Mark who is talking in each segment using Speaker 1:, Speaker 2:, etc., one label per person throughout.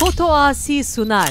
Speaker 1: Foto Asi sunar.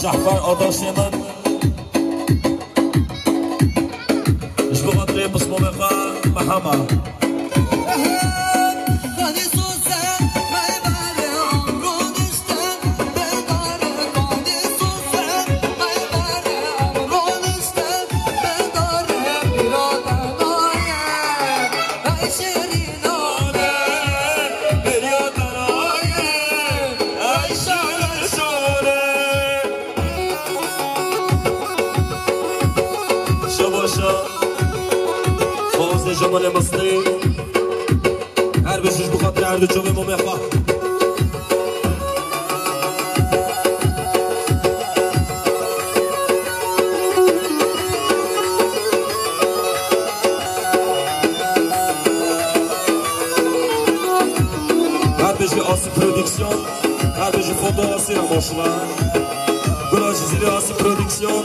Speaker 1: جعفر آداش من اش بقدر بسمو بقى محمد جمال مصری هر بشش بخاطر هر دو جوه ممیخواه هر بشی آسی پرودکسیون هر بشی فوتو آسی را ماشلا گلاش زیری آسی پرودکسیون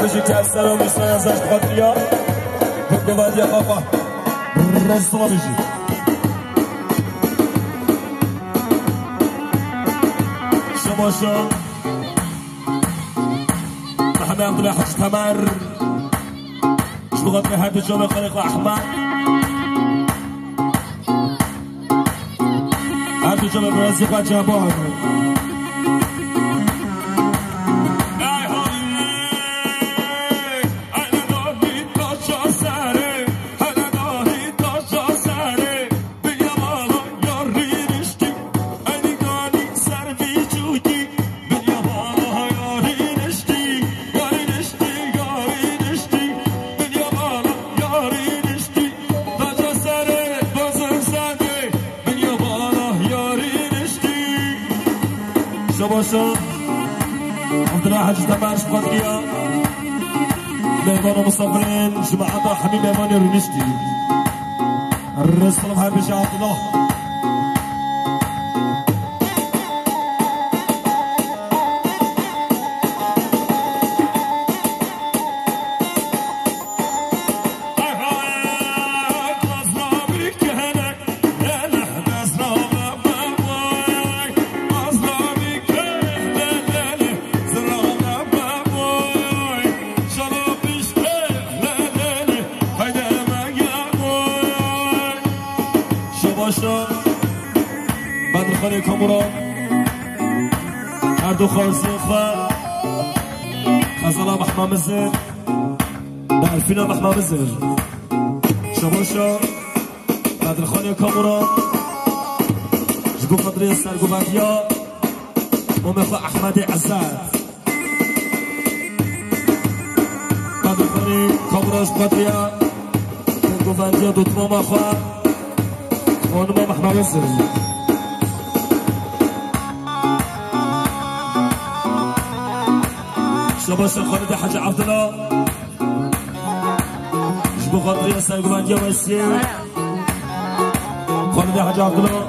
Speaker 1: بشي كسر ومشتاق ازش بخاطريا بقواد يا بابا رسوا بشي شما شو محمد عبد الله حج تمر شو بخاطري هاد الجو خليق احمد هاد الجو برازي با جبان شباشا عبد الله حج تمر شباطريا مهمان مسافرين جماعة حميد مهمان رنشتي الرسول هاي بشي عبد الله بدر خالی کاموران هر دو خالصی اخوان خزالا محمد مزر برفینا محمد مزر شباشا بدر خالی کاموران جگو قدری سرگوبندیا ممخوا احمد عزت بدر خالی کاموران قدریا سرگوبندیا دوتمام اخوان خانم محمد مزر شباش خالد حاج عبد الله جبو قدري سرگوبندی ویسی خالد حاج عبد الله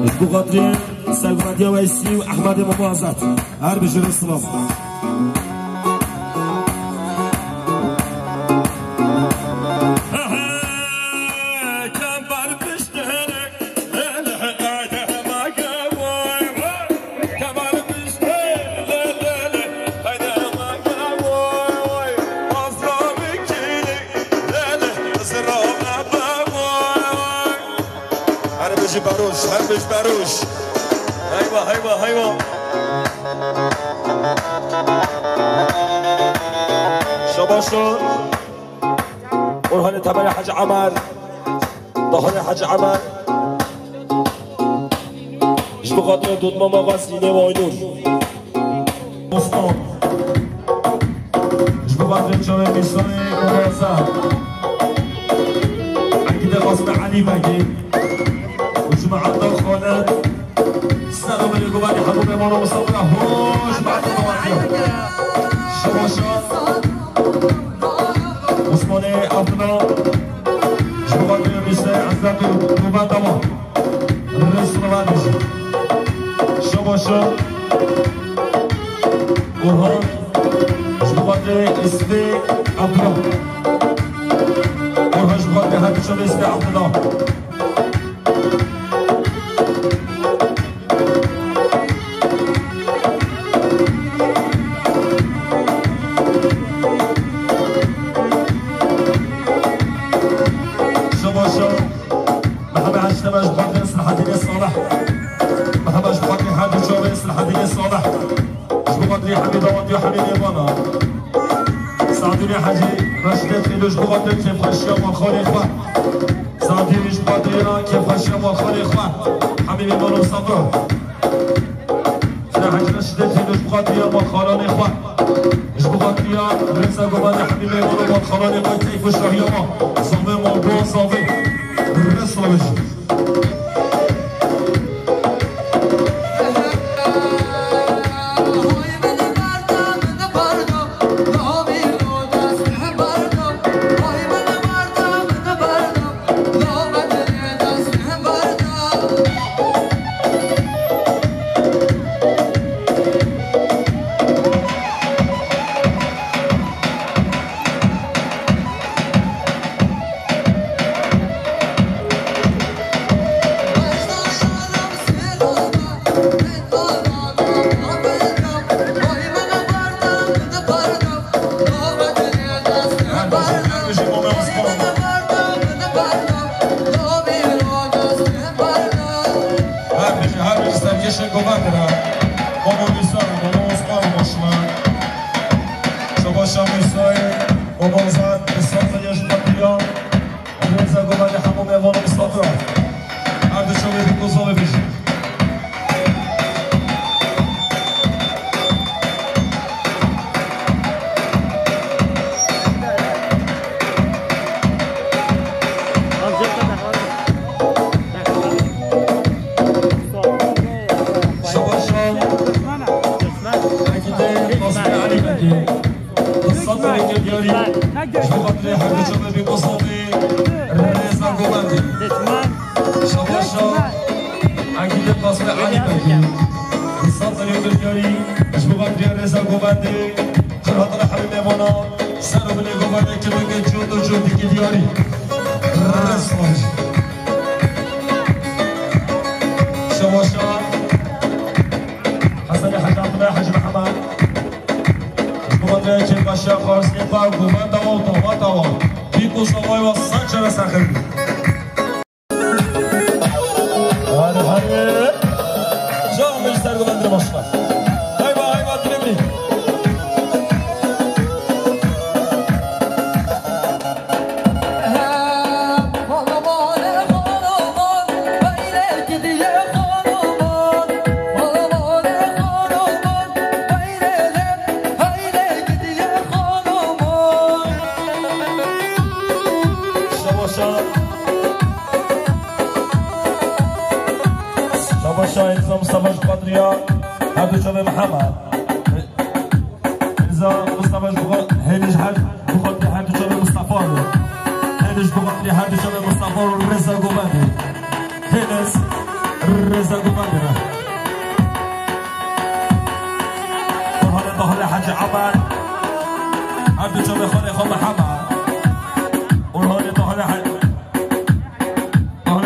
Speaker 1: جبو قدري سرگوبندی ویسی و احمد ممازت هر بجر اسلام باروش هربش باروش هيوا هيوا هيوا شباشو برهان تبر حج عمر ظهر حج عمر جبو قادر دود ماما غسينه واينور مصطفى جبو قادر جامع میسانه مرزا اكيد قاسم علي بگی جماعة خالد سلام علیکم علی حبوب مانو مصطفى هوش بعد نوازی شباشا عثمان عبدالله جواد میشه عزت نوبت دما رسول وادش شباشا برهان جواد اسمی عبدالله برهان جواد همیشه اسمی عبدالله جبو قادر که فرشیا مال خالی خواه سعدی میش قادرینا که فرشیا مال خالی خواه همین مانو صبرا شده حجر شده که جبو قادریا مال خالان خواه جبو قادریا رسا گوبند همین مانو مال خالان خواه تیف و شاهی ما صابه مال دو صابه رسا بشید شما شامسای مبارزات بساط یشباتیا رضا گوبادی همون میوان مصطفی هر دو شما بگذاره بشید شباطری هر دو شما بگذاره رضا گوبادی شباشا عقیده قاسم علی بگی بساطری گریاری شباطری رضا گوبادی خاطر حبیب میوانا سر بلی گوبادی که بگه جود و جودی که دیاری رسمش شباشا حسن حج عبدالله حج محمد شباطری که باشی خارسی فاق گوباد دوال بیکو سوای و سنچه رسخه محمد إذا مصطفى هينش حد بخاطر حد جاب مصطفى هينش بخاطر حد جاب مصطفى رضا گوبادی هينس رضا گوبادی وهذا ظهر حج عمر حد جاب خالي محمد وهذا ظهر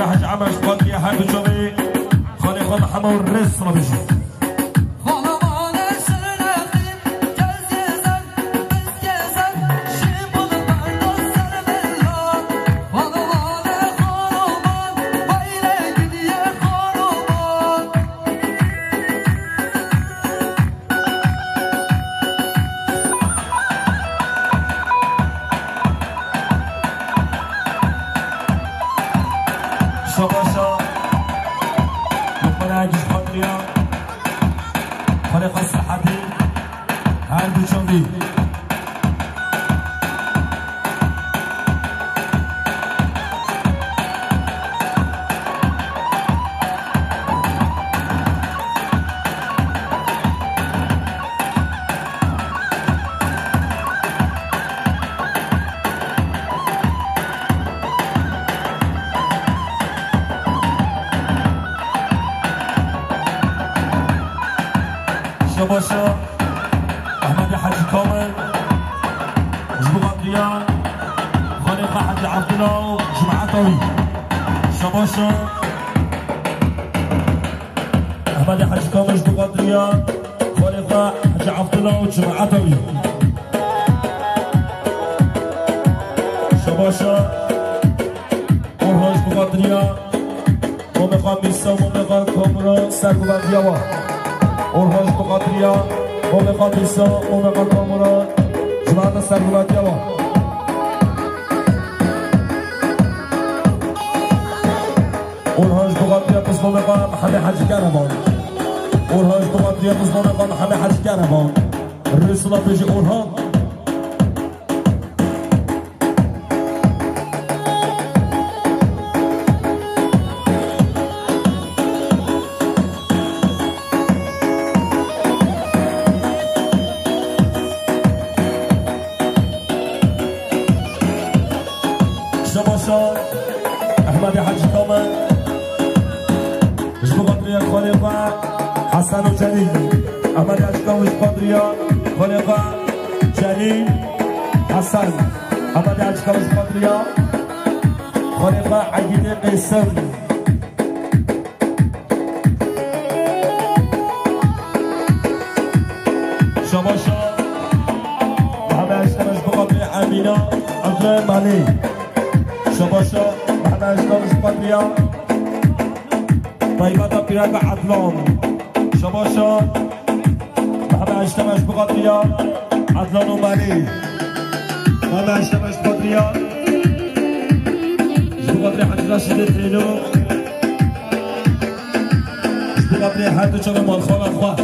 Speaker 1: حج عمر بخاطر حد جاب خالي محمد رضا بيجي شباشا احمد حاجی کامل جبوغادریان خالقه حاجی عبدالله جمعتوی شباشا احمد حاجی کامل جبوغادریان خالقه حاجی عبدالله جمعتوی شباشا اورهاج جبوغادریان مومقان میسا مومقان کامرا سرگوبندیاوا اورهاج بقادریا مومقان میسا مومقان کامرا جمعت سرگوبندیاوا اورهاج بقادریا پس مومقان محمد حاجی کرمان اورهاج بقادریا پس مومقان محمد حاجی کرمان رسولا پیش اورهاج احمد حاجی کامل جبوغادریا خالقه حسن و جلیل احمد حاجی کامل جبوغادریا خالقه جلیل حسن احمد حاجی کامل جبوغادریا خالقه عقیده قیصر شباشا محمد حاجی کامل جبوغادریا امینا عبدالله مالی شباشا محمد اشکال جبوغادریا طیبت پیرک عدلان شباشا محمد اشکال جبوغادریا عدلان و ملی مالا اشتمش قدریا جبو قدری حج راشد تریلو جبو قدری هر دو چوب مالخان خواه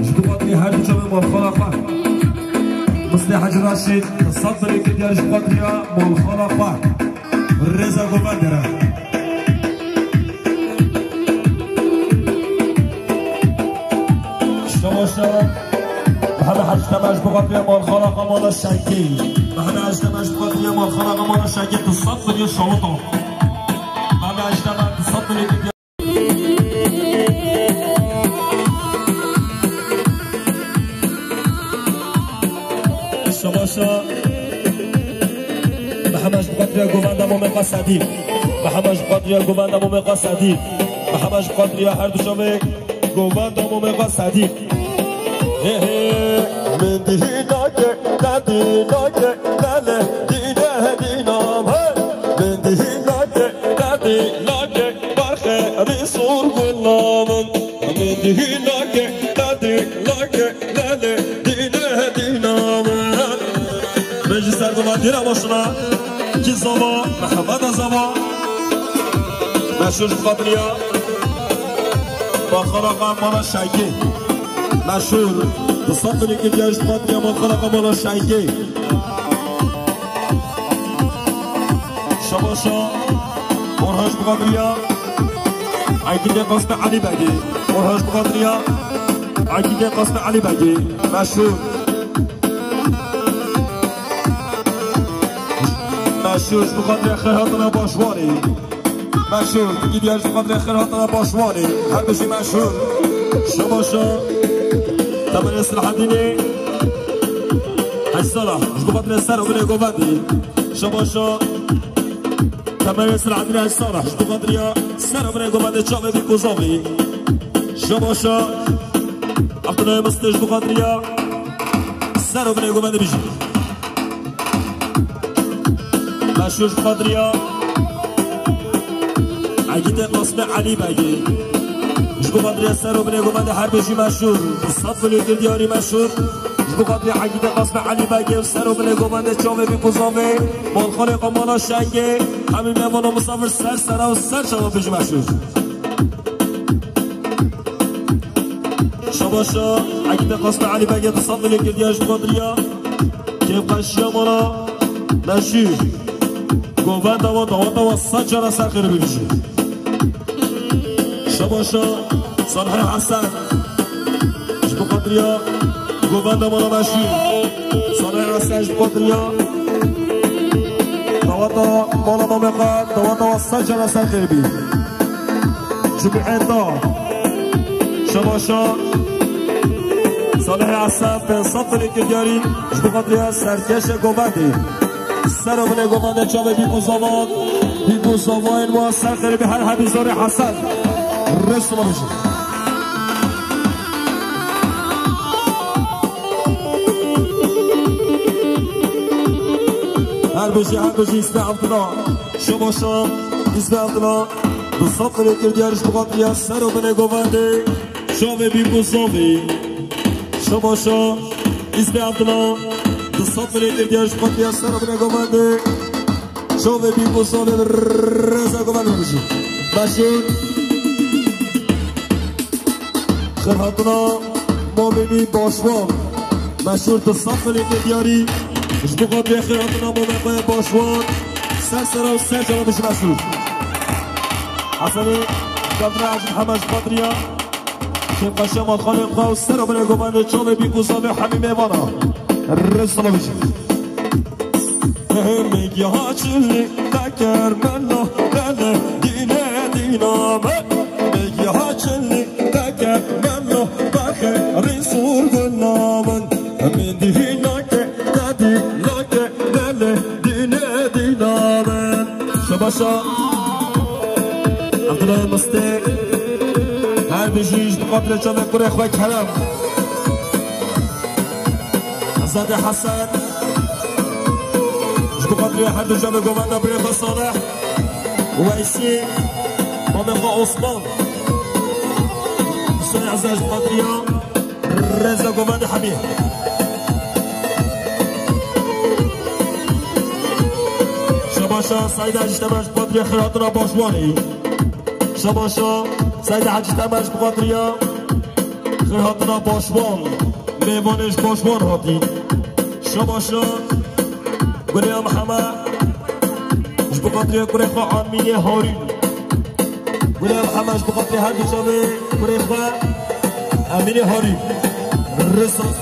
Speaker 1: جبو قدری هر دو چوب مالخان خواه مثل حج راشد تصد بلی که دیار جبو قدریا مالخان خواه رزا گوبندره شما همه هشتمش بقدر مالخانه قمالا شنکی همه هشتمش بقدر مالخانه قمالا شنکی تصد بلی شوطا همه هشتمش تصد بلی که شماشا بحمش بقدر گووندم و مقا صدیق بحمش بقدر گووندم و مقا صدیق بحمش بقدر هر دو شبه گووندم و مقا صدیق من دينا كدينا كدله دينا دينام من دينا كدينا كبرخه رسول بالنام من دينا كدينا كدله دينا دينام مجلس سرگوادی ماشنا کی زما محمد زما مشهور قدریا با خراقم مالا شیکی مشهور تصدری که جاش قدریا ما خراقم مالا شیکی شباشا مرهاش بقدریا عقیده قصد علی بگی مرهاش بقدریا عقیده قصد علی بگی مشهور مشهور بقدر خیراتنا باشواری مشهور بگی دیارش بقدر خیراتنا باشواری هر بشی مشهور شباشا تمن اصلاح دینی 8 ساله بقدر سر و بله گوبندی شباشا تمن اصلاح دینی 8 ساله بقدر یا سر و بله گوبنده چاوه بی کوزاوی شباشا افتنای مستش بقدر یا سر و بله گوبنده بیشی مشهور قدریا عقیده قاسم علی بگی جبو قدریا سر و بله گوبنده هر بشی مشهور صد بلیتر دیاری مشهور جبو قدریا عقیده قاسم علی بگی سر و بله گوبنده چاوه بی کوزاوه مالخانه قمانا شنگه همین میوان و مسافر سر سر و سر شما بشی مشهور شباشا عقیده قاسم علی بگی صد بلیتر دیاری جبو قدریا که قشیا مانا مشهور گووند و دوان و صد جرا سر خیره ببیشه شباشا صالح حسن جبو قدریا گووند و مشهور صالح حسن جبو قدریا دوان مالا ممقا دوان و صد جرا سر خیره بی جبو عیدا شباشا صالح حسن 500 بلیک دیاری جبو قدریا سرکش گووندی سر و بله گوانده چاوه بی کوزاوان این موثر خیلی به هر حبیزار حسن رسو ما بشه هر بشی اسم عبدالله شما اسم عبدالله 200 بلیتر دیارش بقدریا سر و بله گوانده چاوه بی کوزاوی شما اسم عبدالله 200 بلیتر دیارش بقدریا سر و بله گوانده چاوه بی کوزاوی رزا گوانده بشی مشهور خیراتنا مومنی باشوان مشهور 200 بلیتر دیاری جبو قدریا خیراتنا مومنی باشوان سر سر و سر جواب بشی مشهور حسنی قدر عجب حمش قدریا که قشم آدخانه خواه سر و بله گوانده چاوه بی کوزاوی همین میوانا رسو بشی میگی ها چلی نکر منو بله دینه دینامه میگی ها چلی نکر منو بخه رسول گنامن همین دینا که ندینا که بله دینه دینامن شباشا عبدالله مستق هر بشیش بقدر جامع بره خواه کرم زده حسن بقدر هر دو جامع گوانده بره صالح ویسی مامقا عثمان حسن عزیز بقدریا رزا قومند حميد شباشا سعید اجتماعش بقدر خیراتنا باشوانی شباشا سعید اجتماعش بقدر خیراتنا باشوان میوانش باشوان هاتی شباشا گریم همه بقدر گریخا آمینه هاری گریم همهش بقدر هر دوشاوه گریخا آمینه هاری رساس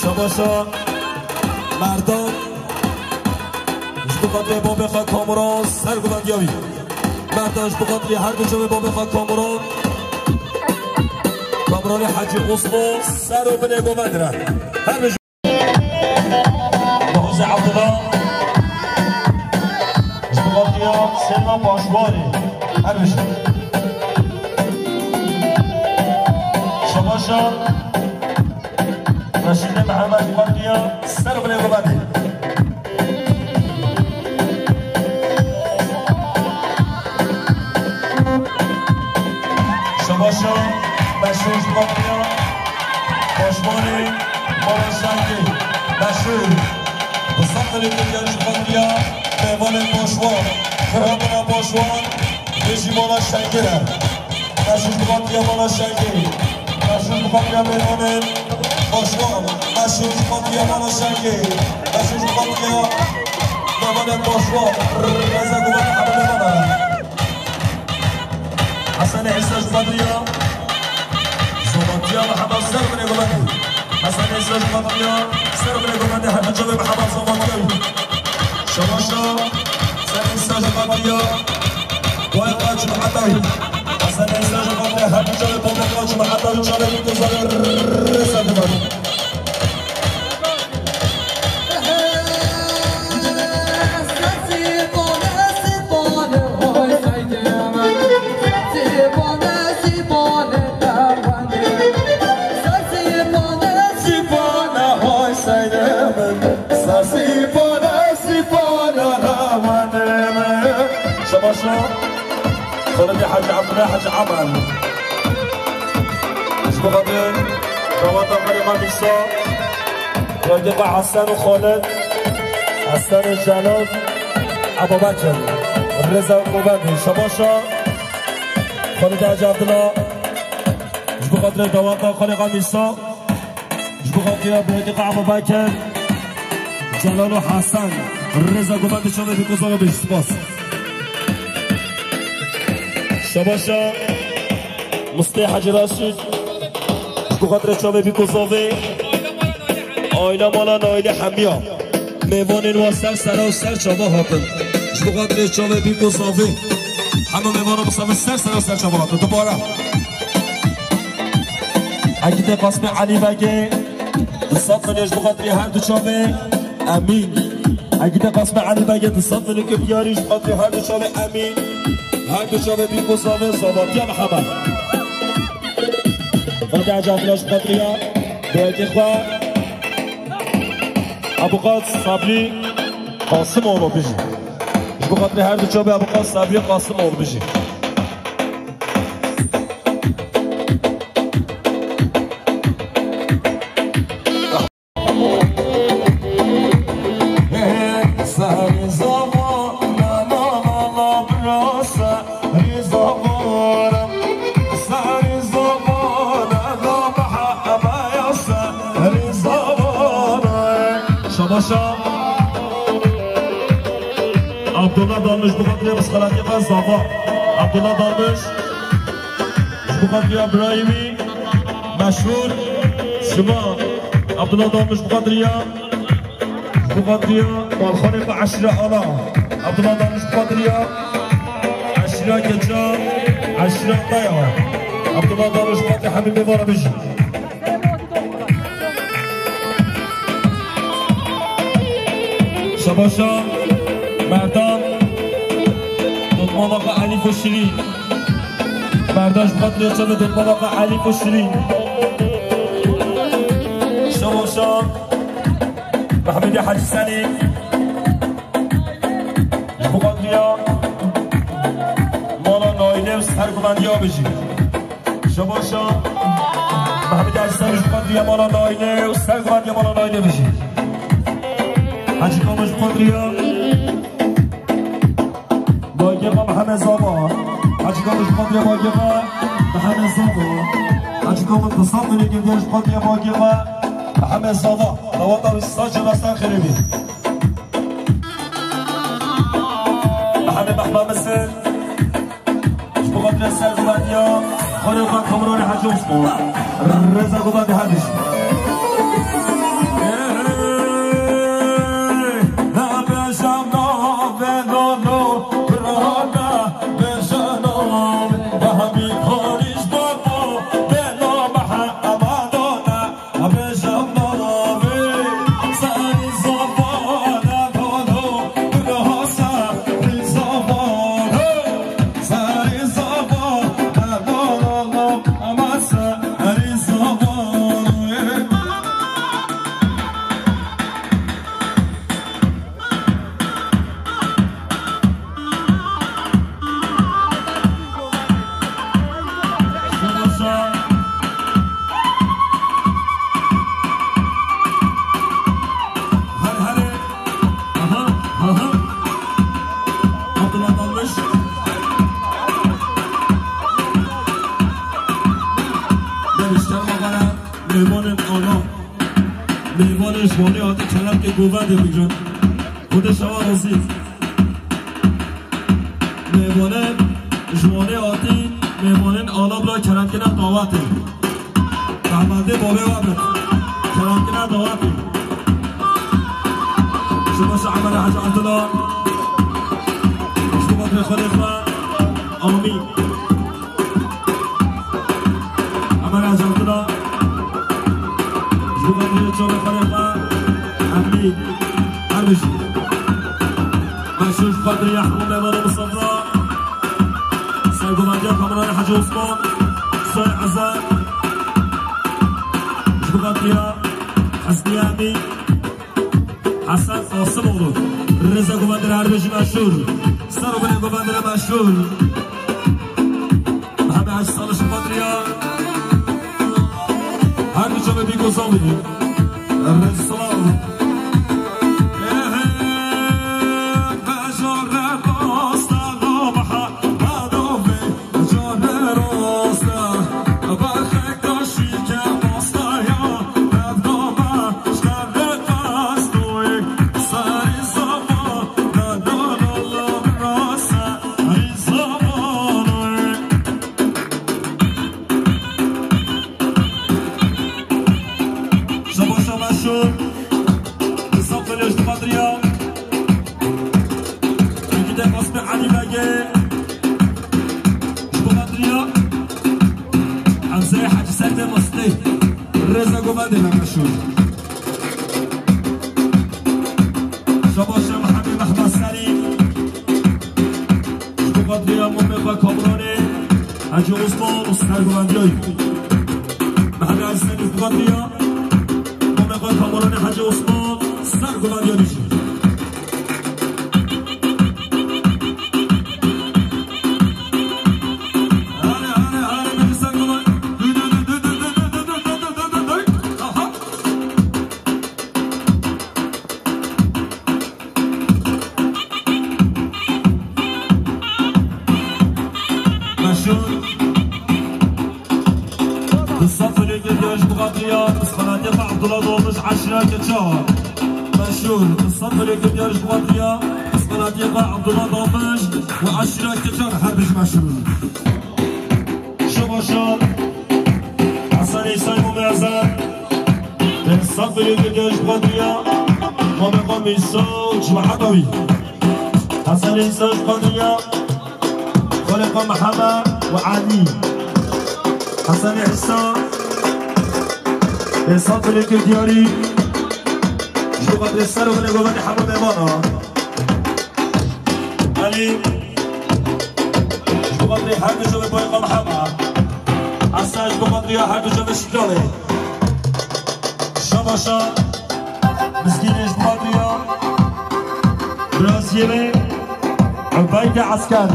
Speaker 1: شباشا مردان بقدر با بخواه کامران سرگوبند یاوی مردانش بقدر هر دو جمعه با بخواه کامران حجی قصبو سر و بنه گوبند را هر بجو محوز عبدالله بقدر سلمان باشواری هر بجو شباشا رشید محمد قدیا سر بله گوبنده شباشا بشوش قدیا باشمانی مالشنگی بشوش بساقل دیگرش قدیا میوان باشوان خرابنا باشوان بیشی مالشنگی را بشوش قدیا مالشنگی بشوش قدیا میوان باشوان بشوش قدیا مالشنگی بشوش قدیا میوان باشوان رزا گوبند حمله بنا حسن عیساش قدیا زوباتیا محمد سر بنه گوبند حسن عیساش قدیا سر بنه گوبند هر جا به محمد زوباتیا شباشا سر عیساش قدیا وای قاچ محمد حسن عیساش قدیا هر جا به قاچ محمد جا به گذار رسا گوبند خالد حاج عبد الله حاج عمل اسمه قدر رواد مريم ميسا رفيق حسن وخالد حسن جلال ابو بكر رضا قوبندی شباشا خالد حاج عبد الله اسمه قدر رواد خالد ميسا اسمه قدر رفيق ابو بكر جلال و حسن رضا قوبندی شما بگذار به سپاس شباشا مستی حاج راشد بقدر چاوه بیکوزاوه آیلا مالا نایل حمیا میوان واسر سر و سر چاوه هاتن بقدر چاوه بیکوزاوه همه میوان مصابه سر و سر چاوه هاتن دوباره اگه قاسم علی بگه دستات منیش بقدر هر دو چاوه امین اگه قاسم علی بگه دستات منی که بیاریش بقدر هر دو چاوه امین هر دو شبه بی مصابه زباطی محمد خالد حاج عبدالله قدریا دویت خواه ابوقاس صبری قاسم اونو بجی بقدر هر دو شبه ابوقاس صبری قاسم اونو بجی عبدالله دانش بقدر مسخلاتی قصد آقا عبدالله دانش بقدر ابراهیمی مشهور شما عبدالله دامش بقدرية والخالق عشرة آلا عبدالله دامش بقدرية 10 كجا 10 ضيعة عبدالله دامش بقدرية حبيبي بارا بيجي شباشا مردان دودماناقا علي فشرين مرداش بقدرية جمع دودماناقا علي فشرين شباشا محمد حاج سليم بقدرية مالا نايله و سرگوبندی ها بجی شباشا محمد حاج سلیم بقدرية مالا نايله و سرگوبندی مالا نايله بجی حاجی کامش بقدرية باگیقا محمد زابا حاجی کامش بقدرية باگیقا محمد زابا حاجی کامش بصاب منگیم دیرش بقدرية باگیقا محمد زابا نواتا بستاج راستان خریبی محمد محبا مسل بقدرية سرگوبندی خالقا کامران حاج عثمان رضا گوبندی هردش میوان جوانی آتی کلم که گوونده بگرن خود شما رازی میوان جوانی آتی میوان آلا بلا کلم که نم دعوته رحمده بابه وابد کلم که نم دعوته شما شعبان حج عبدالله شما در خلیفه آمین عمل حج عبدالله بقدرية جواب خليفة حميد عمشي مشوش بقدرية حمود ميمون مصطفى سيقوماندية كامران حاج عثمان سوي عزام بقدرية حسني أمي حسن قاسم اولو رضا قوماندية عربيجي مشهور سارو بني قوماندية مشهور محمد حاج صالح بقدرية هر جامعه بیگزار بدیم رسالم رضا گوونده نمشون شباشم حبیب احمد سلیم بقدرية مومقا کامرانه حاج عثمان و سرگوندی های محمد حاج سلیم بقدرية مومقا کامرانه حاج عثمان سرگوندی های میشه بالصف اللي قداش بقدرية مسخناتي عبدالله ضومش 10 كتشار مشهور بالصف اللي قداش بقدرية مسخناتي عبدالله ضومش و10 كتشار حربش مشهور شباشان حسن عيسى مميزان انسان بليدش بقدريا ما بقوم يسوج وحدوي حسن يسوج بقدريا خلق محمد وعلي حسن حسان انسان بليدش دياري شو قدر السر ونقوم حمد امانا علي شو قدر حد شو بقوم محمد حسن شو قدر حد شو بشكله شباشا مسكينش بقدريا براسيبه عبايد عسكر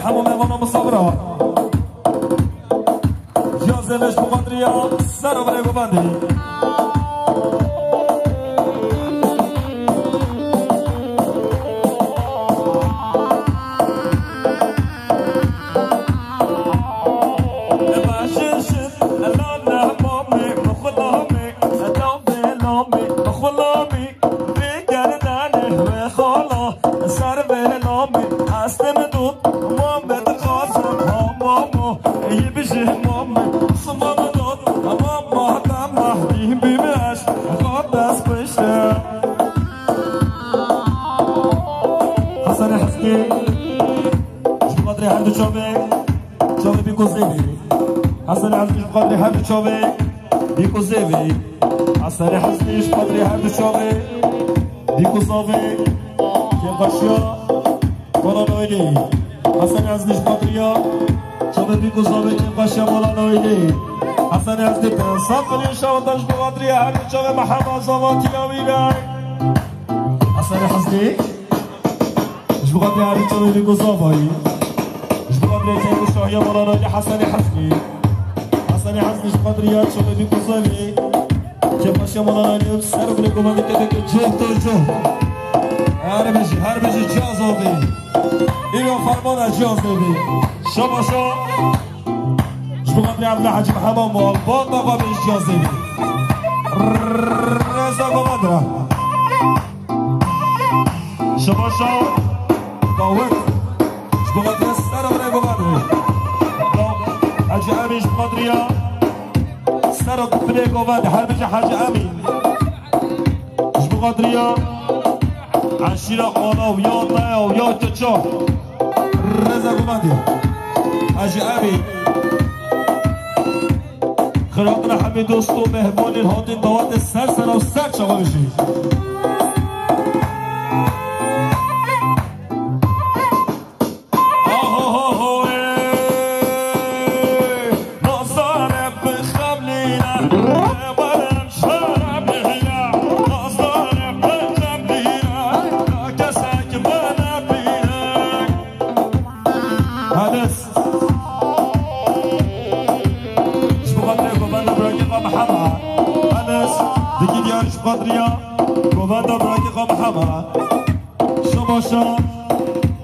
Speaker 1: حمام ايوانا مصابرة جازمش بقدريا سر بريقو باندي حسن عزيز بقدري حد شوبي بيكو زيبي حسن حسنيش بقدري حد شوبي بيكو صافي كيف غشيا ولا نويدي حسن عزيز بقدري شوبي بيكو صافي كيف غشيا ولا نويدي حسن عزيز بقدري شوبي بقدري حد شوبي محمد صواتي يا حسن حسني مش بقدري حد شوبي بيكو صافي مش بقدري كيف شوية ولا نويدي حسن حسني حسن عزيز قدريات شوفي بيكو صافي كيف ماشي مولانا بسر بلكم هذيك هذيك جهد هربجي جازوفي إيرو فرمانا جازوفي شو شو قدري عبد الحاج محمد مول بطا بابيش جازوفي رزا قدرة شو قوت شو قدري السر بلكم هذيك حاجة أمين قدريا سرق بليكو بعد حربجة حاجة أمين شبو قدريا عشيرة قولا ويا طايا ويا تشو رزا قمادي حاجة أمين خراطنا حمي دوستو مهمون الهاتين دوات السلسلة والسر شغالشي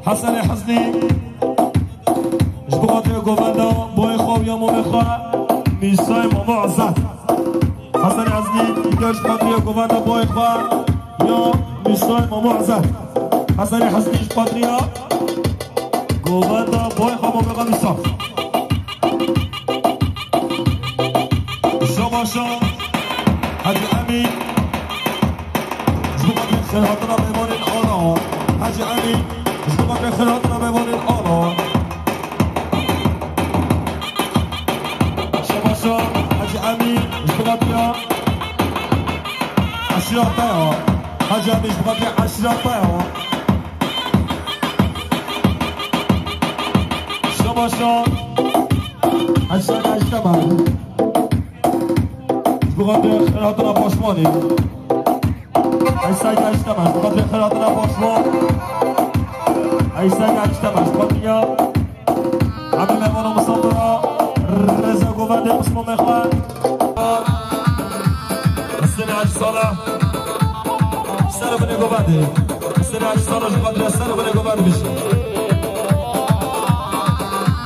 Speaker 1: حسن حسني جبقات يا قوفادا بوي خوب يا ممخا ميساي ماما عزات حسن حسني جبقات يا قوفادا بوي خوا يا ميساي ماما عزات حسن حسني جبقات يا قوفادا بوي خوا ممخا ميساي شباشا حاج امين جبقات يا خيراتنا بيمان الآلا حاج امين جبقات خيراتنا بيمان الآلا شباشا حاج امين جبقات عشرة طيا حاج امين جبقات عشرة طيا شباشا حسن اجتماع جبقات خيراتنا باشماني حسن اجتماع جبقات خيراتنا باشمان حسن اجتماع جبقات عمي ميمون ومصطفى رزا قوفاندي مسلم اخوان السنة عج صالح سنة بني قوفاندي السنة عج صالح جبادري السنة بني قوفاندي بشي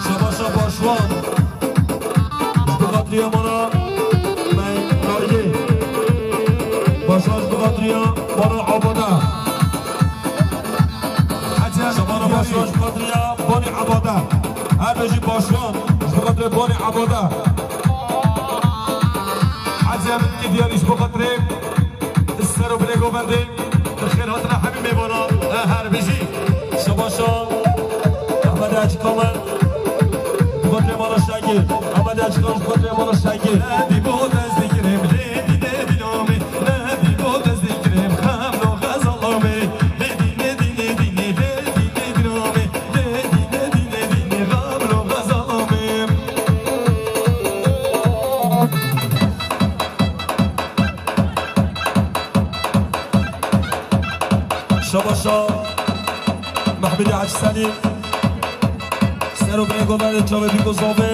Speaker 1: شبا شبا شوان جبادري منا مين رايي باشاش جبادري منا عباده شبانا باشاش جبادري بني عباده هر بجي باشوان جبادري بني عباده عزيز من دياليش بخاطري السر وبني قوفاندي الخير هاتنا حبيبي منا هر بجي شباشا احمد عاج كامل بخاطري منا شاكر احمد عاج كامل بخاطري منا شاكر نادي بود از ذكرم ليدي نادي نومي نادي بود از ذكرم خملو غزالومي نادي نادي نادي نادي نادي نومي نادي نادي نادي خملو غزالومي شباشا محمد عاج سليم سر و بنی قوفاندی جاوه بیگو زاوه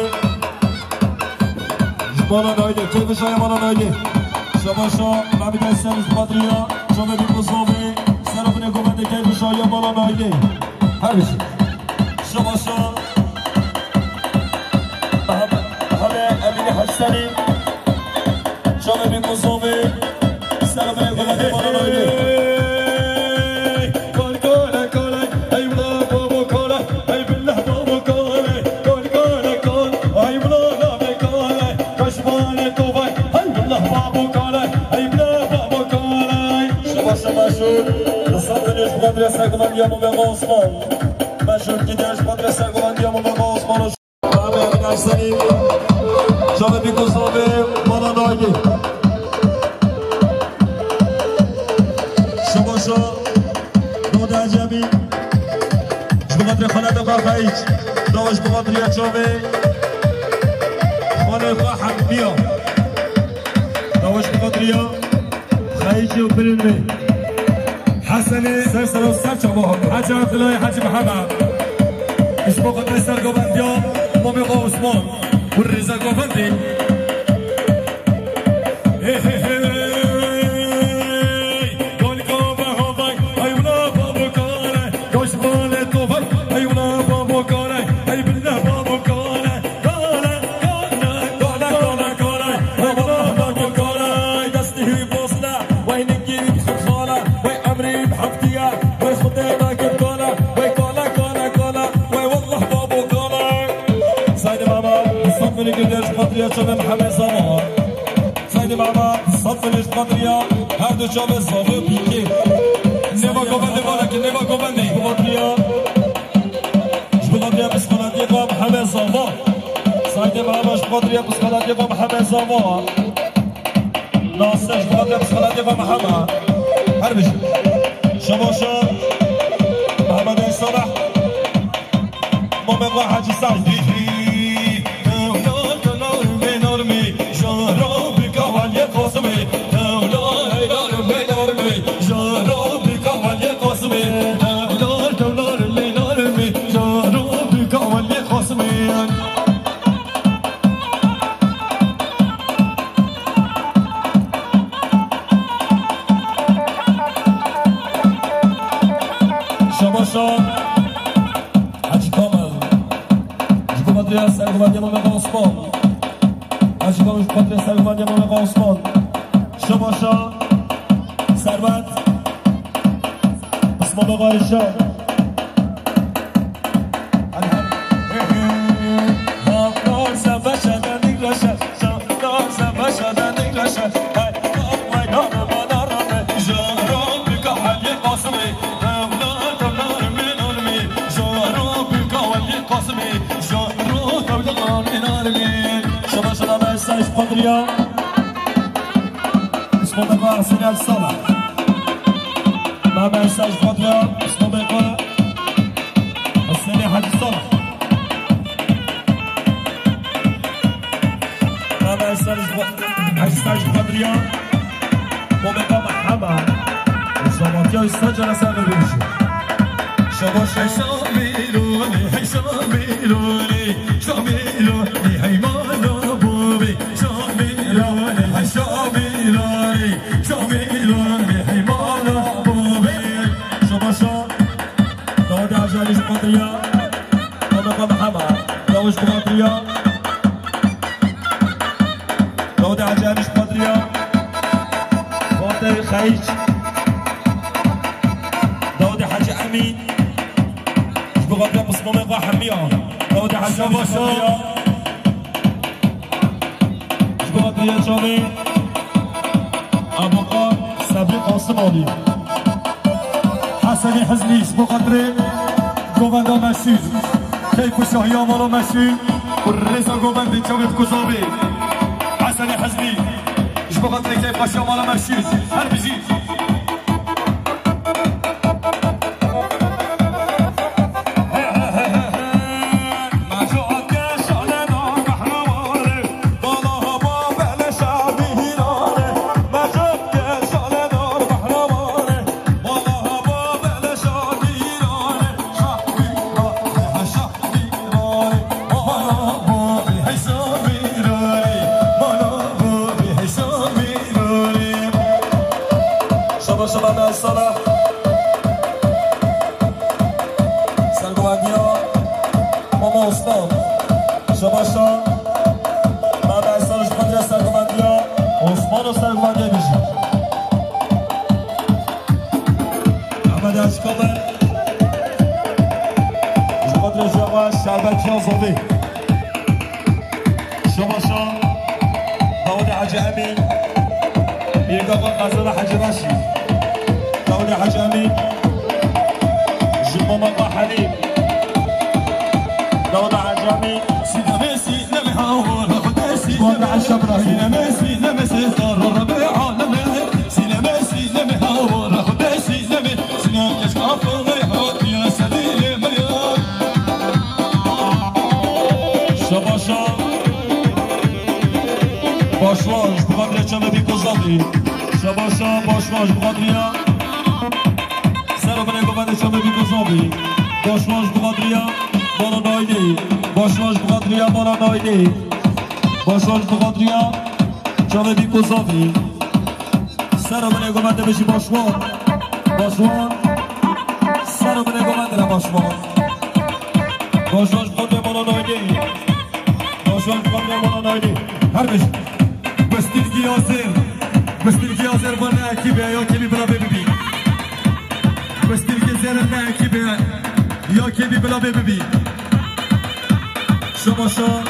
Speaker 1: مانا نایده کیف شای مانا نایده شباشا محمد عاج سلیم جبادریا جاوه بیگو زاوه سر و بنی قوفاندی کیف شای مانا نایده هر بشی شباشا محمد امین حاج سلیم جاوه بیگو زاوه سر و بنی قوفاندی مانا نایده مدرسة قوفاندي مولانا عثمان مشهور كداش مدرسة قوفاندي مولانا عثمان رامي أمين عاج سليم جاوه بیگو زاوه مانا نایده شباشا نود عجبی جبادري خانه دقا خیج داوش بقادري جاوه خانه خواه حمیا داوش بقادري خیجی و برنوی حسني سر وسر شباب حاج عبد الله حاج محمد اسمه قدر سر قوفاندي مامي عثمان والرزا قوفاندي قول قوفا هوفاي ايونا بابو كاره كوش بالي طوفاي ايونا بابو كاره اي بالله بابو كاره كاره كاره كاره كاره ايونا بابو كاره دستي بوصله وين نجيب خلخاله وين امري بحفتيا وين خدينا كولا وين كولا كولا كولا وين والله بابو كولا سيدي ماما صفني قداش قدريا شباب محمد زمان سيدي ماما صفني قدريا هردو شباب صافي بيكي نيفا قوفاندي ولكن نيفا قوفاندي قدريا قدريا بس قدريا محمد زمان سيدي ماما قدريا بس قدريا محمد زمان ناصر قدريا بس قدريا محمد هربش شباشا محمد صلاح ماما حاجي سعيد حاجي كامل جبادري سر قوفاندي مولانا عثمان حاجي كامل جبادري سر قوفاندي مولانا عثمان شباشا ثروت اسم آقا ایشان قدريا اسمه بقى حسين عاج صالح مع مساج قدريا اسمه بقى حسين عاج صالح مع مساج قدريا وبقى محمد الزماتيا يستجر سنة بيمشي شاملوني هي شاملوني شاملوني هي مالا بوبي شاملوني هي شاملوني شاملوني هي مالا بوبي شباشا داود عجالي شقاطريا طبقة محمد داود شقاطريا داود عجالي شقاطريا فاطر خيج داود حاج امين شبغطريا بصمامي غا حمية داود حاج امين شقاطريا شبغطريا جامي ابو قام صبري قاسم علي حسني حزني شبغطري گووندا مشی کیف شاهی آمالا مشی و رضا گووندی جاوید کوزاوی حسن حزبی شبغطري کیف شاهی آمالا مشی هر بیزی شباب الصلاة سرگوندیا ماما استاد شباشا بعد از سالش خاطر سرگوندیا عثمان و سرگوندیا بیشی احمد اشکابه خاطر جواب شربت یازوی شباشا داود حاج امین بیرگاه قزل حاج رشید داود حاج امین جمع مقا حليب داود حاج امین سينا ميسي نمي هاور خداسي وضع الشبرة سينا ميسي نمي سيطر الربيع نمي سينا ميسي نمي هاور خداسي نمي سينا يشقف غيحات يا سديل مريم شباشا باشواش بقدر چمه بی کوزاوی شباشا باشواش بقدریا سرابنه گوونده چمه بی کوزاوی باشواش بقدریا بالا نایدی باشواش بقدریا بالا نایدی باشواش بقدریا چمه بی کوزاوی سرابنه گوونده بشی باشوان باشوان سرابنه گوونده را باشوان باشواش بقدریا بالا نایدی باشواش بقدریا بالا نایدی هر بشی بسترگی آزر با نکیبه یا کبی بلا ببین بسترگی زر نکیبه یا کبی بلا ببین شباشا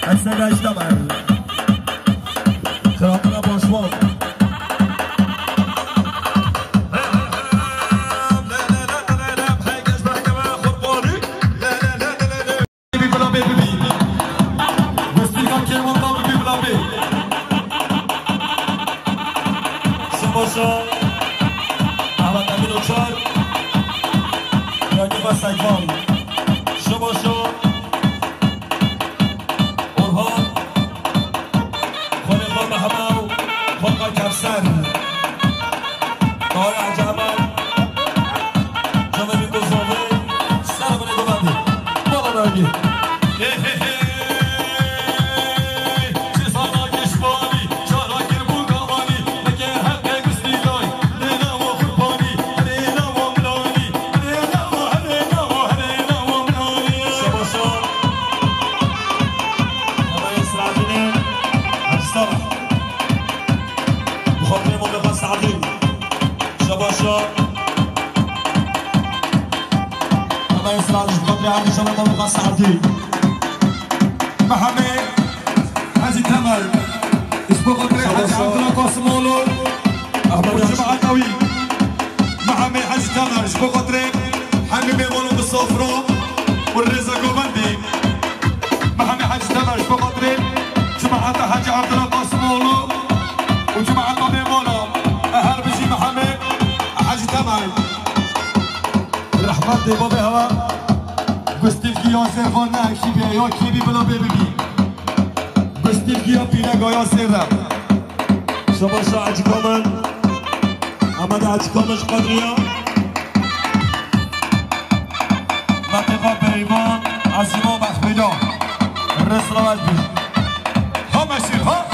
Speaker 1: اکسر اجتماع خرابنا باشوان شباشا احمد امین اوچار راکب و سیفان شباشا اورهان خانقا محمد خانقا کفسر دار عجمل جامعه گزاوه سرمانه گوونده بالا نایدی شباشا الله يسرع الجبطري عندي شباب طبقة السعدي محمد حاجي تمر اسبوع قطري حاجي عبد الله قاسم مولو وجماعة قوي محمد حاجي تمر اسبوع قطري حميمي مولو بالصفرة والرزا قوبندي محمد حاجي تمر اسبوع قطري جماعة حاجي عبد الله قاسم مولو وجماعة قوي مولو أهل بيجي محمد حاجي تمر رحمت دي بابي هوا بستيفكي ياسر فانا اكشيبيا يا كيبي بلا بيبي بستيفكي يا بيناغا ياسر شباشا عجي كامل احمد عجي كامل قدريا عزیما مخمیدا رسالت بی ها مسیر ها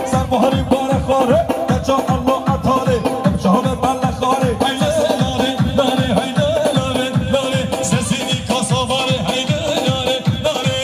Speaker 1: سرمهاری بار خاره در جا الله عطاره شهاب بله خاره هیده لاره لاره هیده لاره لاره سسینی کاساواره هیده لاره لاره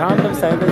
Speaker 2: Tam da bir sayıda